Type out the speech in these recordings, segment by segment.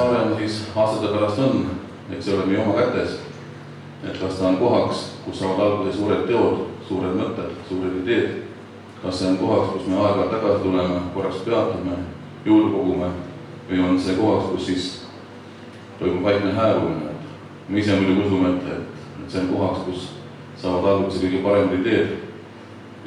saare on siis aastate pärast on, et see ole meie oma kätes. Et kas ta on kohaks, kus saavad alguse suured teod, suured mõtted, suured ideed. Kas see on kohaks, kus me aega tagasi tuleme, korraks peatume, juurde kogume või on see kohaks, kus siis toimub vaikne hääbumine. Me ise muidugi usume, et see on kohaks, kus saavad alguse kõige paremad ideed,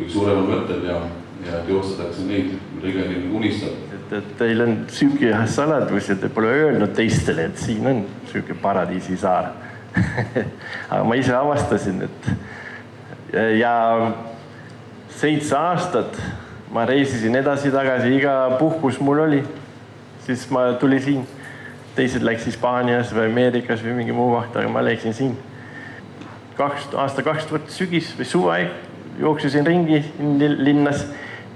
kõik suuremad mõtted ja teostatakse neid, mida iga unistab. Et teil on süüke saladus ja te pole öelnud teistele, et siin on süüke paradiisisaar. Aga ma ise avastasin, et ja 7 aastat ma reisisin edasi-tagasi, iga puhkus mul oli, siis ma tuli siin. Teised läks Hispaanias või Ameerikas või mingi muu vaht, aga ma läksin siin. Aasta 2000 sügis või suvaeg jooksusin ringi linnas,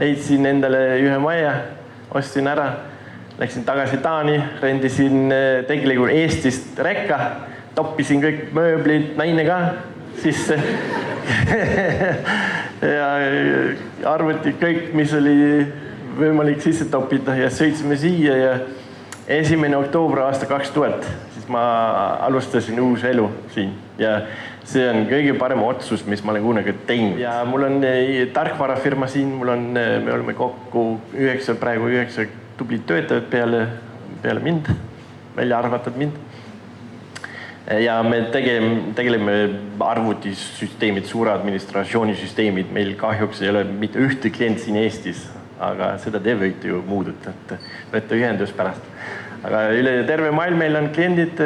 leidsin endale ühe maja, ostsin ära, läksin tagasi Taani, rendisin tegelikult Eestist rekka, toppisin kõik mööblid, naine ka sisse ja arvuti kõik, mis oli võimalik sisse toppida ja sõitsime siia ja 1. oktoober aasta 2000, siis ma alustasin uus elu siin ja see on kõige parem otsus, mis ma olen kunagi teinud. Ja mul on tarkvarafirma siin, me oleme kokku 9 tublit töötajat peale mind, välja arvatud mind. Ja me tegeleme arvutisüsteemid, suure administratsioonisüsteemid. Meil kahjuks ei ole mitte ühte klient siin Eestis, aga seda te võite ju muududa, et võtta ühendus pärast. Aga üle terve maailm meil on kliendid,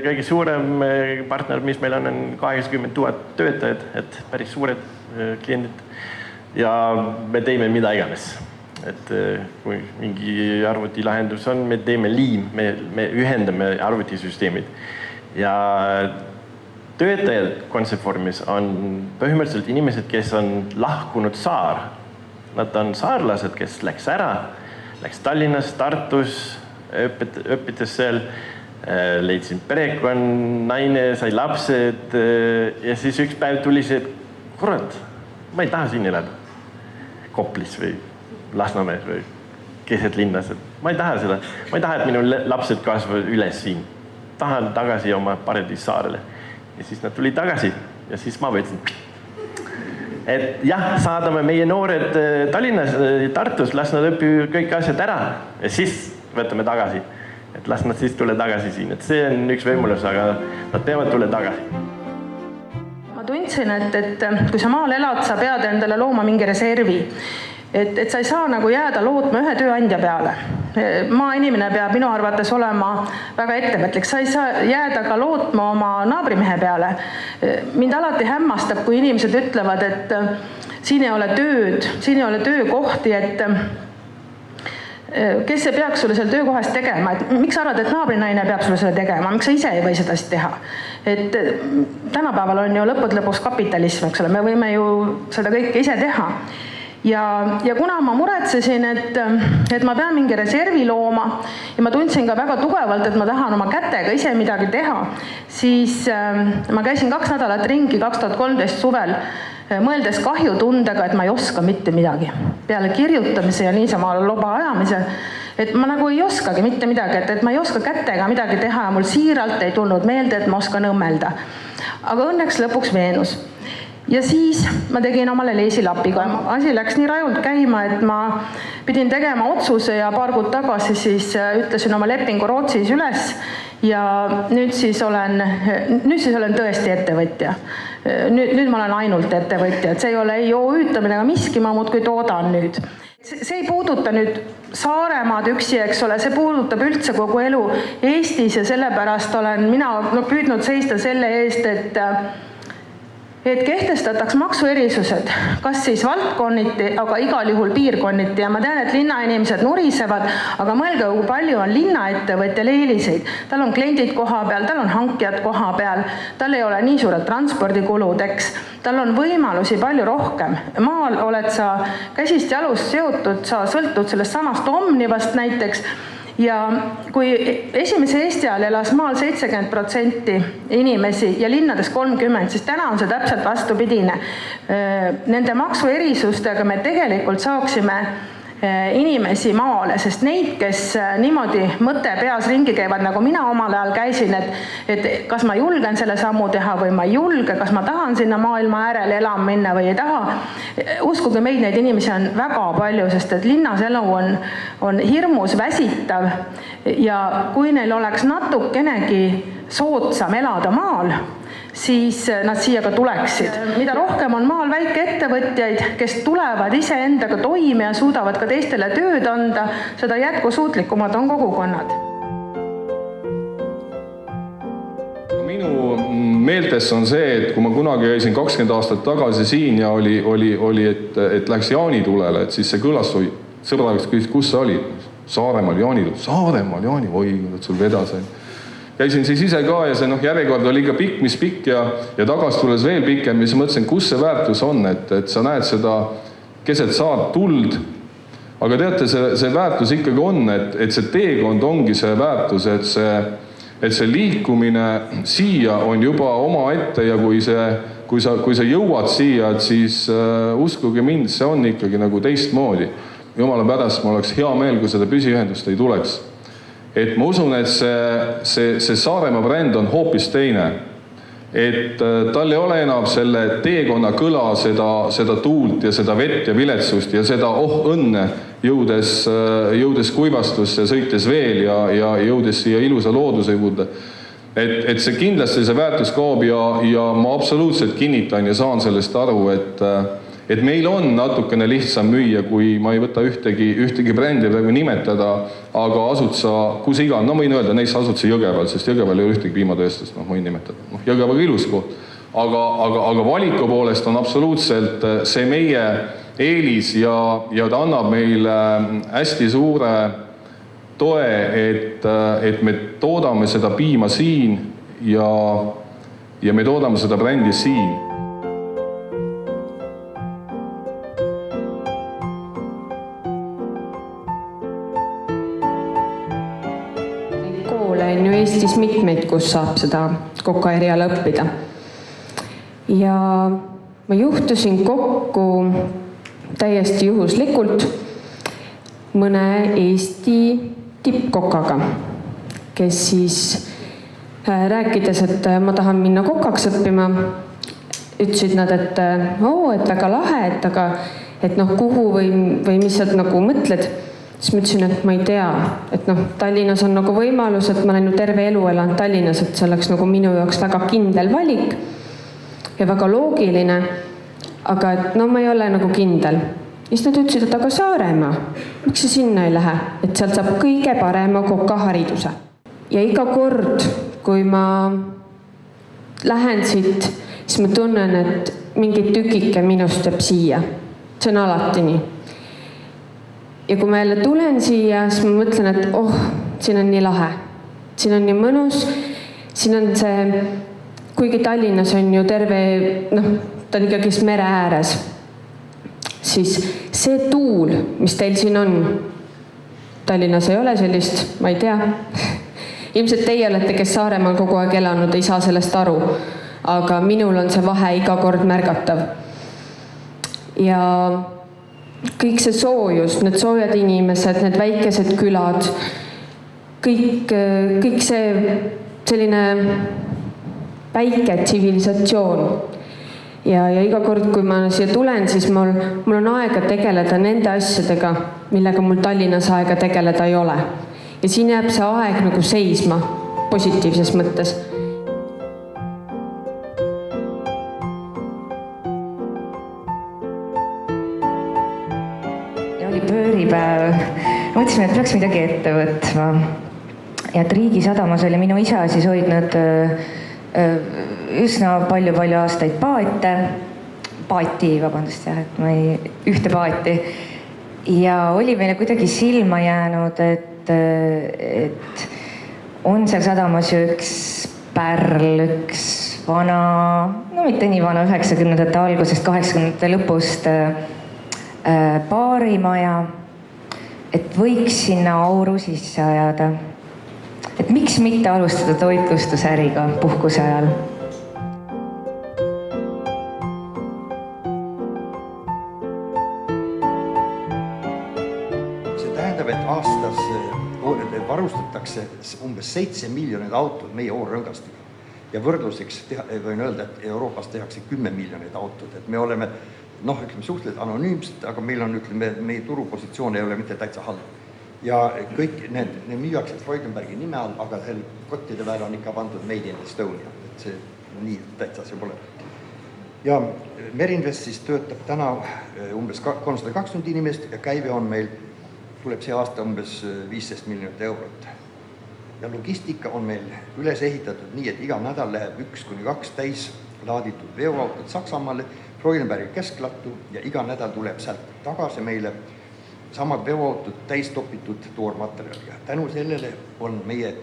kõige suurem partner, mis meil on 80 000 töötajad, et päris suured kliendid. Ja me teeme mida iganes. Et kui mingi arvutilahendus on, me teeme liim, me ühendame arvutisüsteemid. Ja töötajad Conceptformis on põhimõtteliselt inimesed, kes on lahkunud saar. Nad on saarlased, kes läks ära, läks Tallinnas, Tartus, õpitas seal, leidsin perekond, naine, sai lapsed ja siis üks päev tuli see, et kurat, ma ei taha siin elada. Koplis või Lasnamäes või keset linnas. Ma ei taha seda. Ma ei taha, et minu lapsed kasvavad üles siin. Tahan tagasi oma paradiissaarele. Ja siis nad tuli tagasi ja siis ma võtsin. Et jah, saadame meie noored Tallinnas, Tartus, las nad õpi kõik asjad ära ja siis võtame tagasi. Et las nad siis tule tagasi siin. Et see on üks võimalus, aga nad peavad tule tagasi. Ma tundsin, et kui sa maal elad, sa pead endale looma mingi reservi. Et sa ei saa nagu jääda lootma ühe tööandja peale. Maainimene peab minu arvates olema väga ettevõtlik. Sa ei saa jääda ka lootma oma naabrimehe peale. Mind alati hämmastab, kui inimesed ütlevad, et siin ei ole tööd, siin ei ole töökohti, et kes see peaks sulle selle töökohast tegema? Et miks sa arvad, et naabrinaine peab sulle selle tegema? Miks sa ise ei või seda teha? Et tänapäeval on ju lõpud lõpus kapitalism, eks ole, me võime ju seda kõike ise teha. Ja kuna ma muretsesin, et ma pean mingi reservi looma ja ma tundsin ka väga tugevalt, et ma tahan oma kätega ise midagi teha, siis ma käisin 2 nädalat ringi 2013 suvel, mõeldes kahjutundega, et ma ei oska mitte midagi. Peale kirjutamise ja niisama loba ajamise, et ma nagu ei oskagi mitte midagi, et ma ei oska kätega midagi teha ja mul siiralt ei tulnud meelde, et ma oskan õmmelda. Aga õnneks lõpuks veenus. Ja siis ma tegin omale leesilapiga. Asi läks nii rajult käima, et ma pidin tegema otsuse ja paar kuud tagasi siis ütlesin oma lepingu Rootsis üles ja nüüd siis olen tõesti ettevõtja. Nüüd ma olen ainult ettevõtja, et see ei ole ei OÜ-tamine ega miski, ma muudkui toodan nüüd. See ei puuduta nüüd Saaremaad üksi, eks ole, see puudutab üldse kogu elu Eestis ja sellepärast olen mina püüdnud seista selle eest, et kehtestataks maksuerisused, kas siis valdkonniti, aga igal juhul piirkonniti. Ja ma tean, et linnainimesed nurisevad, aga mõelge, kui palju on linnaettevõtjal eeliseid. Tal on kliendid koha peal, tal on hankijad koha peal, tal ei ole nii suured transpordikulud, eks. Tal on võimalusi palju rohkem. Maal oled sa käsist jalust seotud, sa sõltud sellest samast Omnivast näiteks. Ja kui esimese Eesti ajal elas maal 70% inimesi ja linnades 30%, siis täna on see täpselt vastupidine. Nende maksuerisustega me tegelikult saaksime inimesi maale, sest neid, kes niimoodi mõte peas ringi käivad, nagu mina omal ajal käisin, et kas ma julgen selle sammu teha või ma ei julge, kas ma tahan sinna maailma äärele elama minna või ei taha. Uskuge meid, neid inimesi on väga palju, sest et linnas elu on hirmus väsitav ja kui neil oleks natukenegi soodsam elada maal, siis nad siia ka tuleksid. Mida rohkem on maal väikeettevõtjaid, kes tulevad iseendaga toime ja suudavad ka teistele tööd anda, seda jätkusuutlikumad on kogukonnad. Minu meeltes on see, et kui ma kunagi käisin 20 aastat tagasi siin ja oli et läks jaanitulele, et siis see külashoid sõbrad küsis, kus sa olid? Saaremaal jaanitule. Saaremaal jaani, oi, et sul vedas. Käisin siis ise ka ja see järjekord oli ikka pikk, mis pikk ja tagasi tules veel pikem ja siis mõtlesin, kus see väärtus on, et sa näed seda keset saart tuld. Aga teate, see väärtus ikkagi on, et see teekond ongi see väärtus, et see liikumine siia on juba oma ette ja kui sa jõuad siia, et siis uskuge mind, see on ikkagi nagu teistmoodi. Jumala pärast ma oleks hea meel, kui seda püsiühendust ei tuleks. Et ma usun, et see Saaremaa bränd on hoopis teine. Et tal ei ole enam selle teekonna kõla, seda tuult ja seda vett ja viletsust ja seda õnne jõudes kuivastusse, sõites veel ja jõudes siia ilusa looduse juurde. Et see kindlasti see väärtus kaob ja ma absoluutselt kinnitan ja saan sellest aru, et meil on natukene lihtsam müüa, kui ma ei võta ühtegi brändi praegu nimetada, aga asud sa, kus iga, no võin öelda, neist asud sa Jõgeval, sest Jõgeval ei ole ühtegi piimatööstust, võin nimetada. Jõgeval ka ilus koht. Aga valiku poolest on absoluutselt see meie eelis ja ta annab meile hästi suure toe, et me toodame seda piima siin ja me toodame seda brändi siin. On ju Eestis mitmeid, kus saab seda kokaeriala õppida. Ja ma juhtusin kokku täiesti juhuslikult mõne Eesti tippkokaga, kes siis rääkides, et ma tahan minna kokaks õppima, ütlesid nad, et väga lahe, et kuhu või mis sa nagu mõtled. Siis ma ütlesin, et ma ei tea, et Tallinnas on nagu võimalus, et ma olen ju terve elu elanud Tallinnas, et see oleks nagu minu jaoks väga kindel valik ja väga loogiline, aga et ma ei ole nagu kindel. Siis nad ütlesid, et aga Saaremaa, miks sa sinna ei lähe, et sealt saab kõige parema kokahariduse. Ja iga kord, kui ma lähen siit, siis ma tunnen, et mingi tükike minust jääb siia. See on alati nii. Ja kui ma jälle tulen siia, siis ma mõtlen, et siin on nii lahe. Siin on nii mõnus. Siin on see, kuigi Tallinnas on ju terve, ta on ikkagi mere ääres, siis see tuul, mis teil siin on, Tallinnas ei ole sellist, ma ei tea. Ilmselt teie olete, kes Saaremaal kogu aeg elanud, ei saa sellest aru, aga minul on see vahe iga kord märgatav. Ja kõik see soojus, need soojad inimesed, need väikesed külad, kõik see selline väike tsivilisatsioon. Ja iga kord, kui ma siia tulen, siis mul on aega tegeleda nende asjadega, millega mul Tallinnas aega tegeleda ei ole. Ja siin jääb see aeg nagu seisma positiivses mõttes. Pööripäev. Mõtlesime, et peaks midagi ette võtma. Ja et Riigisadamas oli minu isa siis hoidnud üsna palju aastaid ühte paati. Ja oli meile kuidagi silma jäänud, et on seal sadamas ju üks pärl, üks vana, mitte nii vana, 90ndate algusest, 80ndate lõpust baarimaja, et võiks sinna auru sisse ajada. Et miks mitte alustada toitlustusäriga puhkuse ajal? tehakse umbes 7 miljonit autot meie oorrõngastiga. Ja võrdluseks võin öelda, et Euroopas tehakse 10 miljonit autot, et me oleme ütleme suhteliselt anonüümsed, aga meil on, ütleme, meie turupositsioon ei ole mitte täitsa halb. Ja kõik need müüakse Freudenbergi nime all, aga seal kottide peale on ikka pandud Made in Estonia, et see nii täitsa see pole. Ja Merinvest siis töötab täna umbes 320 inimest ja käive on meil, tuleb see aasta umbes 15 miljonit eurot. Ja logistika on meil üles ehitatud nii, et iga nädal läheb 1-2 täis laaditud veoautot Saksamaale, Freudenbergi kesklattu ja iga nädal tuleb sealt tagasi meile samad veoautot täis topitud toormaterjaliga. Tänu sellele on meie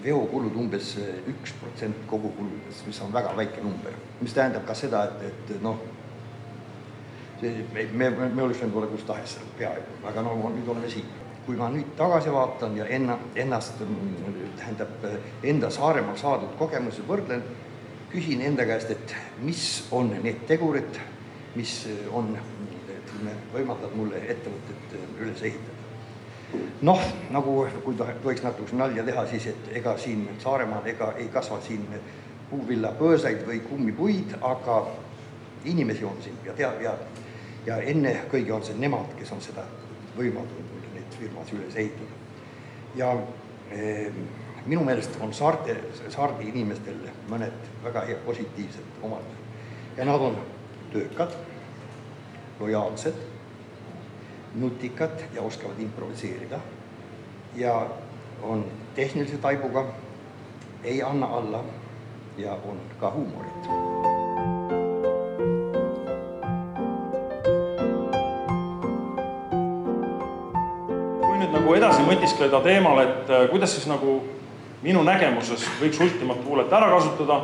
veokulud umbes 1% kogukuludest, mis on väga väike number. Mis tähendab ka seda, et me oleks võinud olla kus tahes peaaegu, aga nüüd oleme siin. Kui ma nüüd tagasi vaatan ja enda Saaremaal saadud kogemusi võrdlen, küsin enda käest, et mis on need tegurid, mis on võimaldavad mulle ettevõtet üles ehitada. Nagu kui tohiks natuke nalja teha, siis et ega siin Saaremaal ei kasva siin puuvilla põõsaid või kummipuid, aga inimesi on siin ja enne kõige on see nemad, kes on seda võimaldanud neid firmas üles ehitada. Ja minu meelest on saarte inimestel mõned väga hea positiivsed omadused. Ja nad on töökad, lojaalsed, nutikad ja oskavad improviseerida ja on tehnilise taibuga, ei anna alla ja on ka huumorit. Kui nüüd nagu edasi mõtiskleda teemal, et kuidas siis nagu minu nägemuses võiks ultimaattuulet ära kasutada,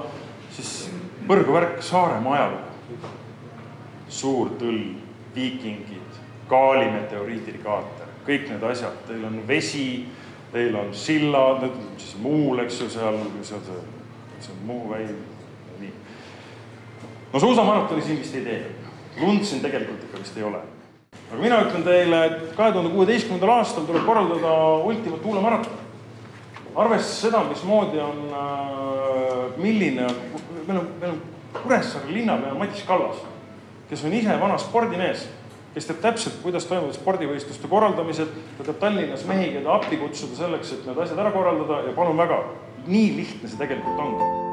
siis põrguvärk Saaremaa ajalugu. Suur tõll, viikingid, Kaali meteoriidikaater, kõik need asjad. Teil on vesi, teil on sillad, siis muul, eks ju, seal muu väi. Nii. No suusamarathoni siin vist ei tee. Lund siin tegelikult ikka vist ei ole. Aga mina ütlen teile, et 2016. aastal tuleb korraldada Ultima Thule maraton. Arvestades seda, mismoodi on, milline on, meil on Kuressaare linnapea Matis Kallas, kes on ise vana spordimees, kes teab täpselt, kuidas toimuvad spordivõistluste korraldamised, ta teab Tallinnas mehi, keda appi kutsuda selleks, et need asjad ära korraldada ja palun väga, nii lihtne see tegelikult ongi.